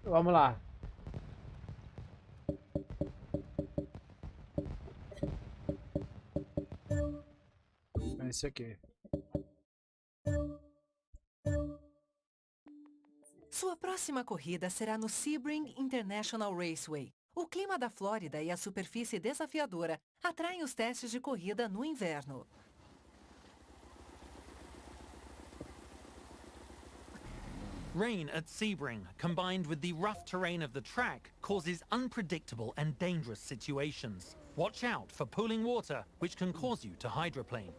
Vamos lá. É esse aqui. Sua próxima corrida será no Sebring International Raceway. O clima da Flórida e a superfície desafiadora atraem os testes de corrida no inverno. Rain at Sebring, combined with the rough terrain of the track, causes unpredictable and dangerous situations. Watch out for pooling water, which can cause you to hydroplane.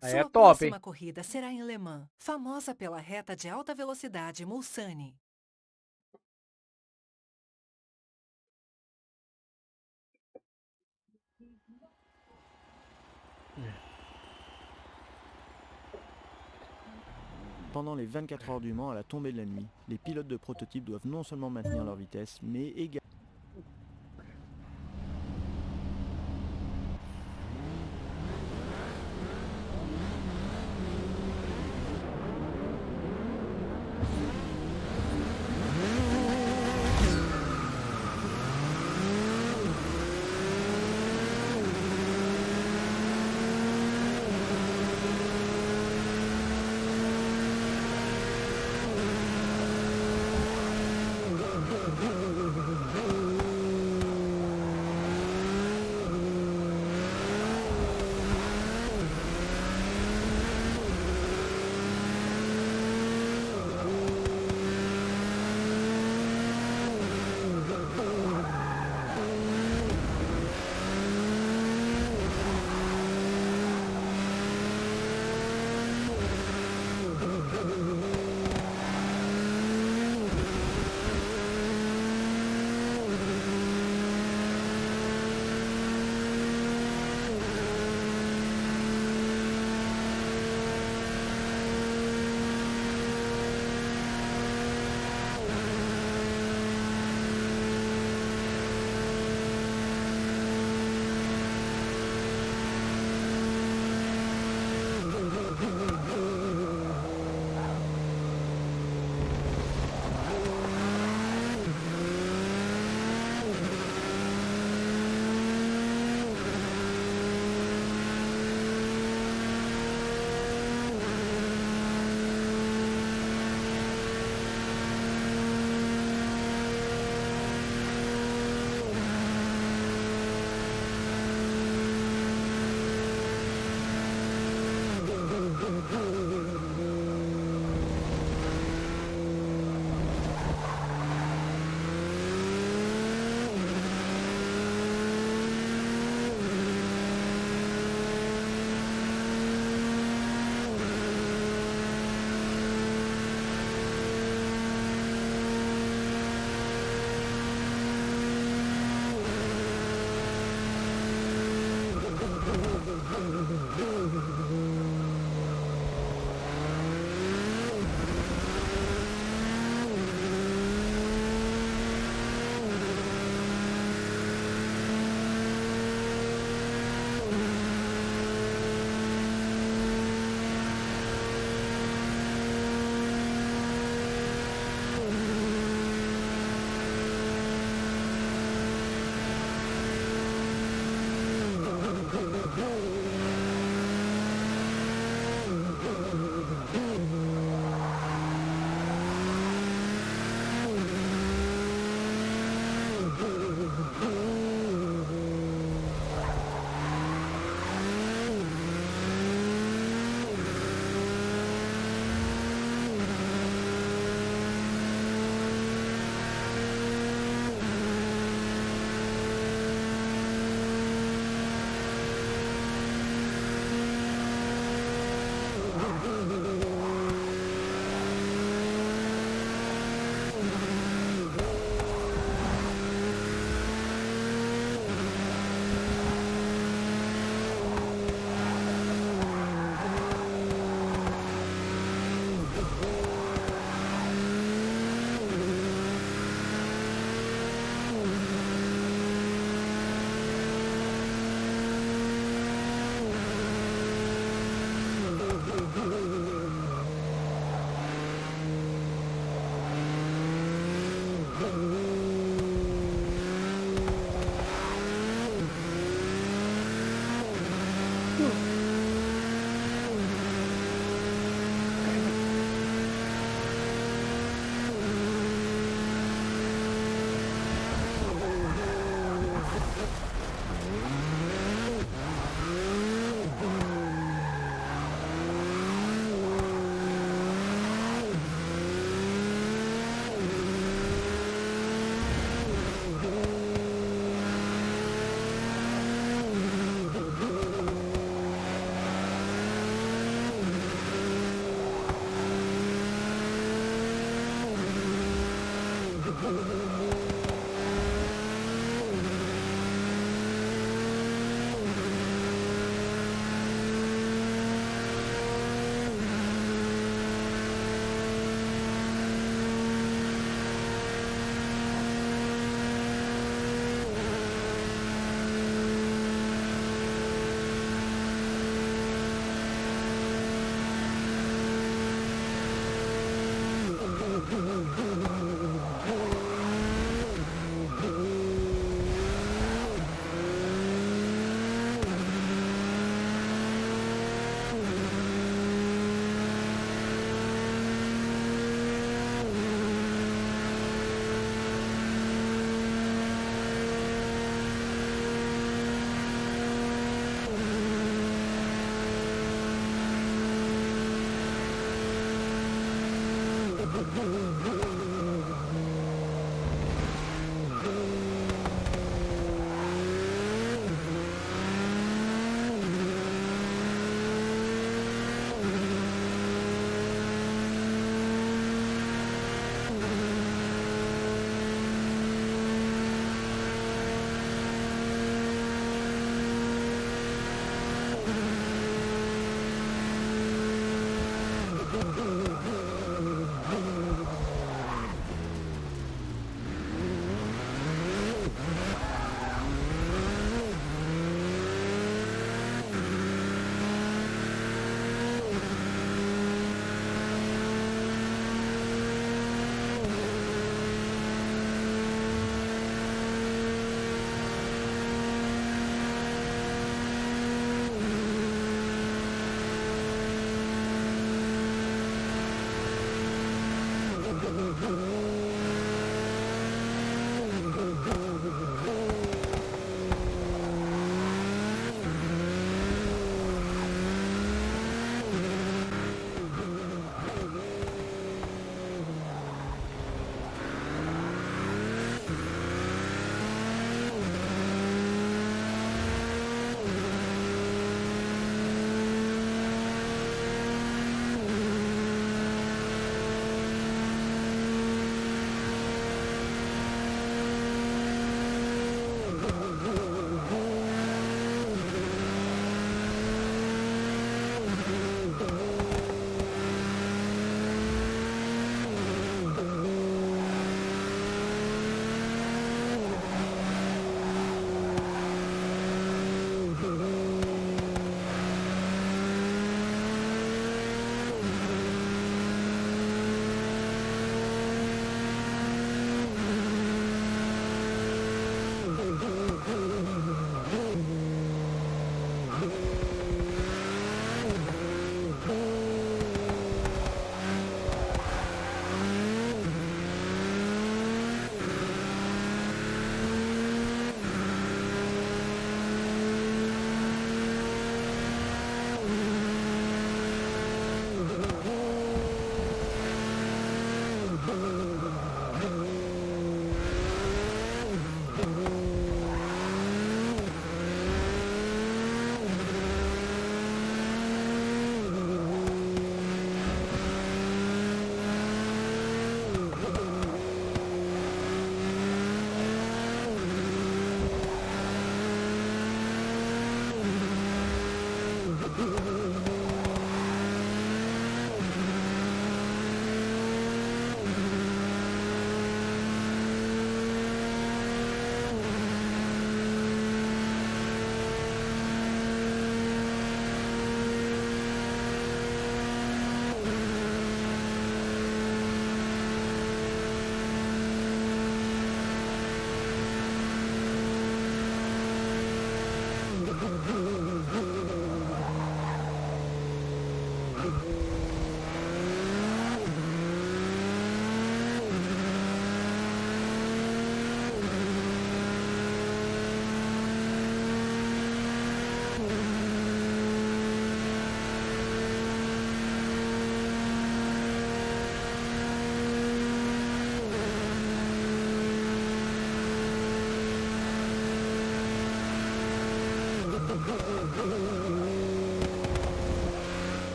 Aí é Sua top, hein? próxima corrida será em Le Mans, famosa pela reta de alta velocidade Mulsanne. Pendant les 24 heures du Mans à la tombée de la nuit, les pilotes de prototypes doivent non seulement maintenir leur vitesse, mais également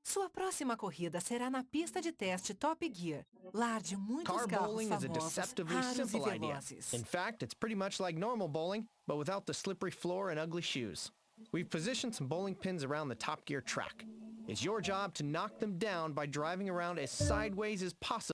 Sua próxima corrida será na pista de teste Top Gear, lar de muitos Car carros bowling is a famosos, deceptively raros e simple idea. velozes. In fact, it's pretty much like normal bowling, but without the slippery floor and ugly shoes. We've positioned some bowling pins around the Top Gear track. It's your job to knock them down by driving around as sideways as possible.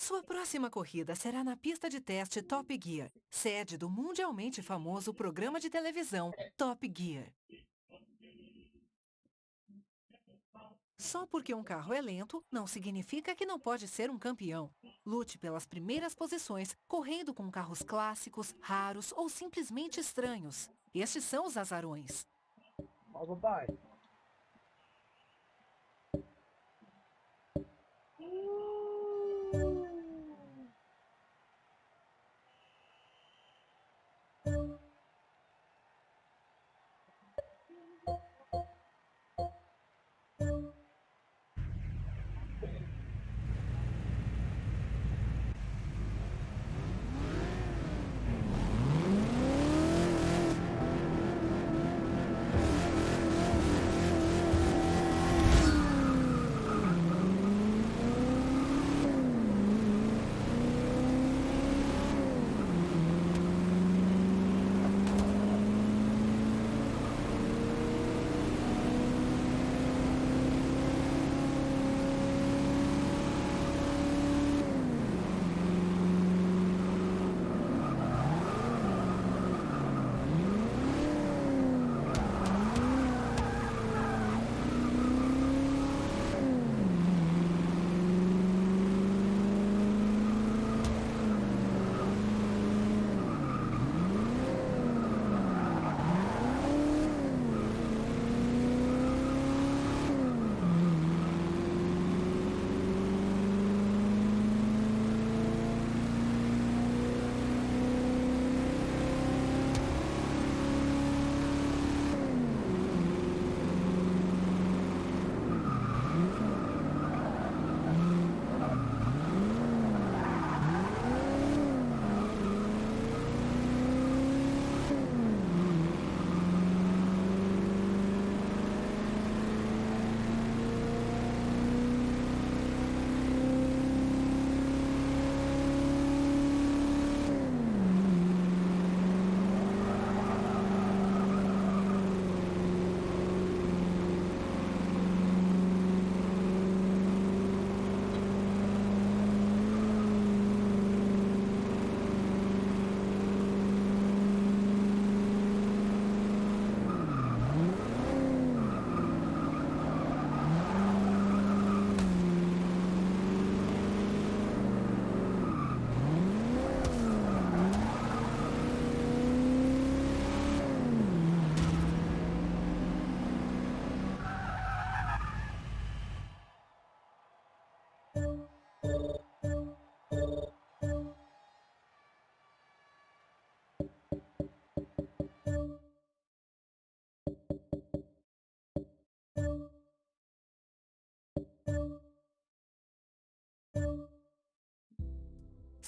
Sua próxima corrida será na pista de teste Top Gear, sede do mundialmente famoso programa de televisão Top Gear. Só porque um carro é lento, não significa que não pode ser um campeão. Lute pelas primeiras posições, correndo com carros clássicos, raros ou simplesmente estranhos. Estes são os azarões. Ó, papai.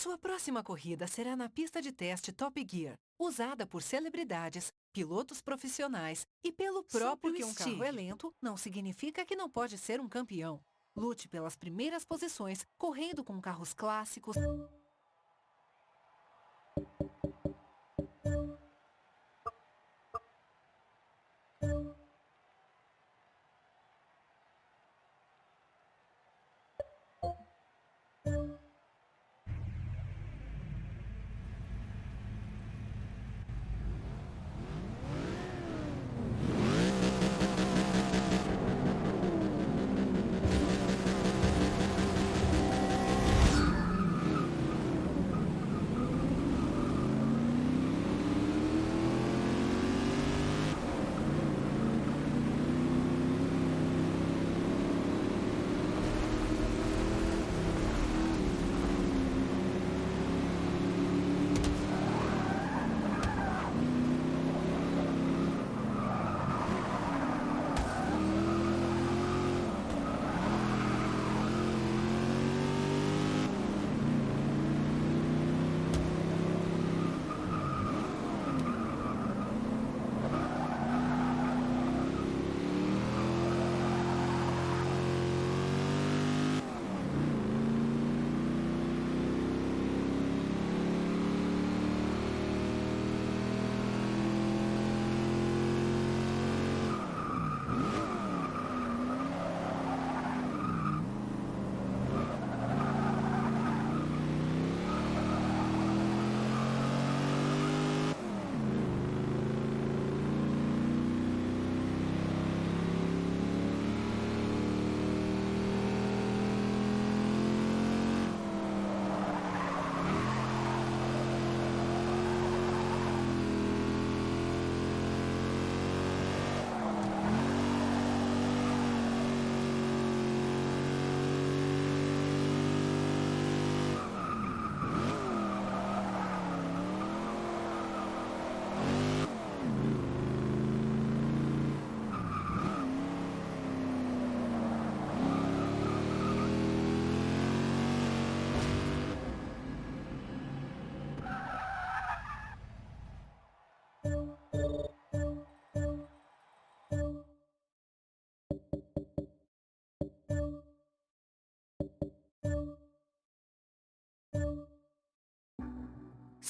Sua próxima corrida será na pista de teste Top Gear, usada por celebridades, pilotos profissionais e pelo próprio que um carro é lento não significa que não pode ser um campeão. Lute pelas primeiras posições, correndo com carros clássicos.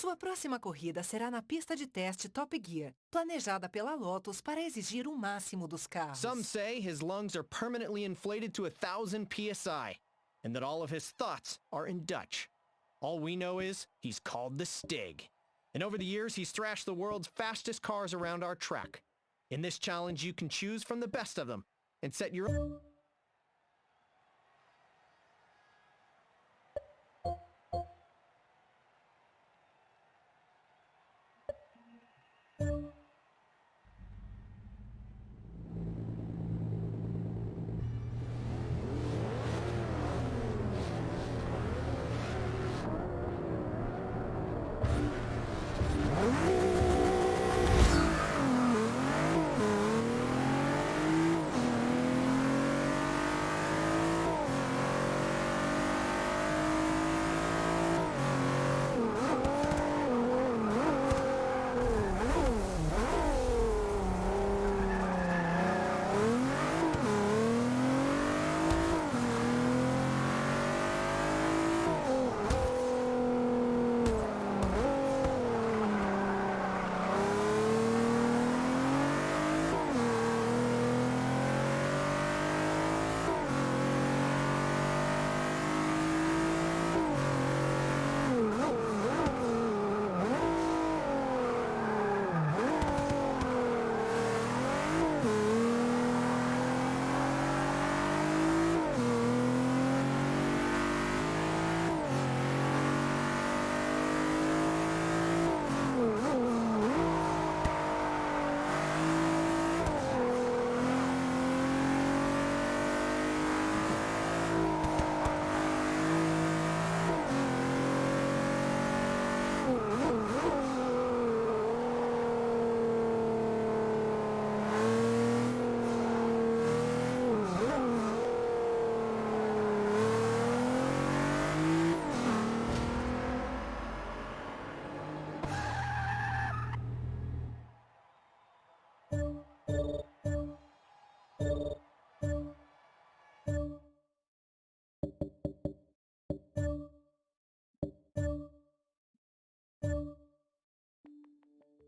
Sua próxima corrida será na pista de teste Top Gear, planejada pela Lotus para exigir o máximo dos carros. Some say his lungs are permanently inflated to 1,000 psi, and that all of his thoughts are in Dutch. All we know is he's called the Stig. And over the years, he's thrashed the world's fastest cars around our track. In this challenge, you can choose from the best of them and set your own.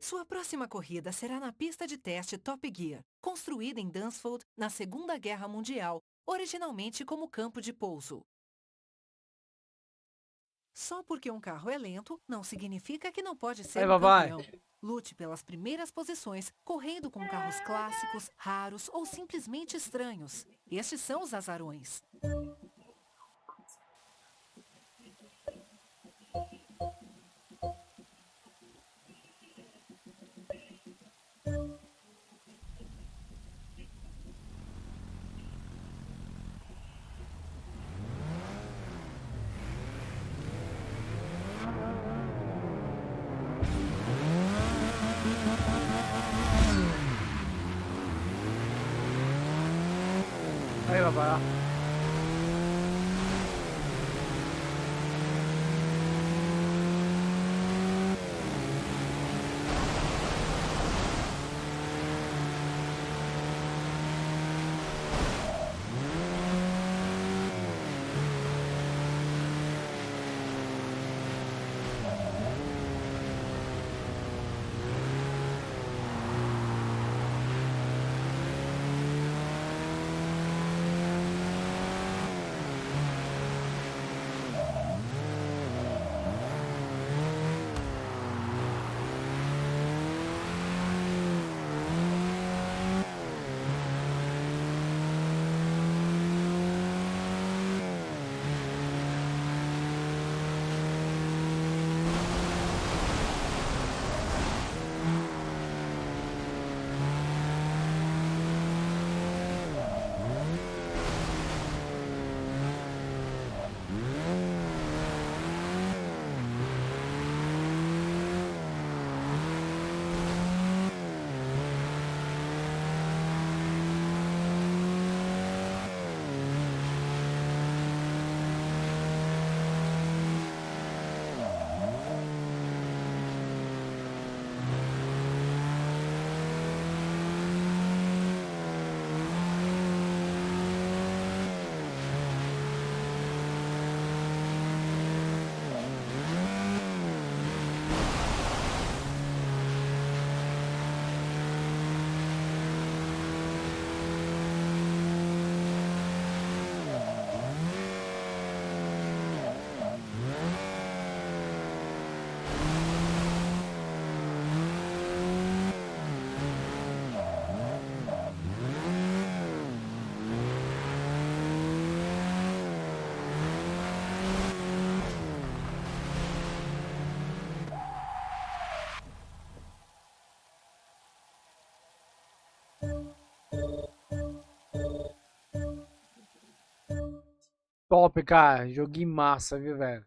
Sua próxima corrida será na pista de teste Top Gear, construída em Dunsfold na Segunda Guerra Mundial, originalmente como campo de pouso. Só porque um carro é lento, não significa que não pode ser Aí, um papai. campeão. Lute pelas primeiras posições, correndo com carros clássicos, raros ou simplesmente estranhos. Estes são os azarões. Aí, papai. Top, cara. Joguinho massa, viu, velho?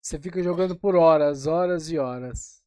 Você fica jogando por horas, horas e horas.